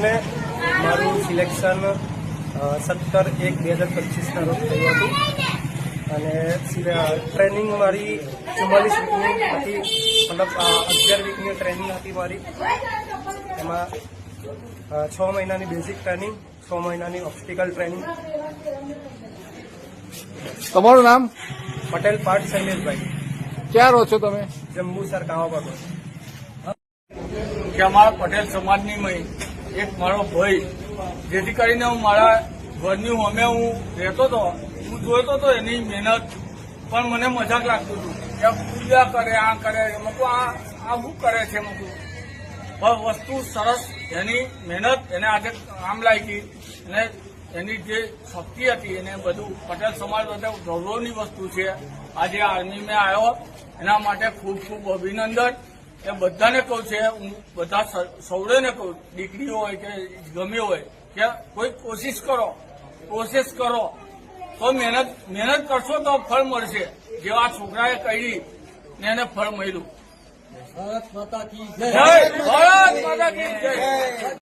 કરીને મારું સિલેક્શન 17/1/2025 રોજ થયું હતું અને ટ્રેનિંગ મારી 44 વીકની હતી, મતલબ 11 વીકની ટ્રેનિંગ હતી મારી. એમાં 6 મહિનાની બેઝિક ટ્રેનિંગ, 6 મહિનાની ઓબ્સ્ટિકલ ટ્રેનિંગ. તમારું નામ? પટેલ પાર્થ શૈલેષભાઈ. ક્યાં રહો છો તમે? જંબુસર કાવા પર. કે અમારા પટેલ સમાજની એક મારો ભાઈ, જેથી કરીને હું મારા ઘરની સામે હું રહેતો હતો, હું જોઈતો હતો એની મહેનત, પણ મને મજાક લાગતું હતું કે પૂજા કરે, આ કરે, એમાં આ શું કરે છે, એમાં પણ વસ્તુ સરસ, એની મહેનત એને આજે કામ લાગી અને એની જે શક્તિ હતી એને બધું પટેલ સમાજ માટે ગૌરવની વસ્તુ છે. આજે આર્મીમાં આવ્યો એના માટે ખૂબ ખૂબ અભિનંદન. એ બધાને કહું છે, હું બધા સૌને કહું, દીકરીઓ હોય કે ગમે હોય, કે કોઈ કોશિશ કરો તો મહેનત કરશો તો ફળ મળશે. જેવા છોકરાએ કરી ને એને ફળ મળ્યું. ભારત માતા કી જય.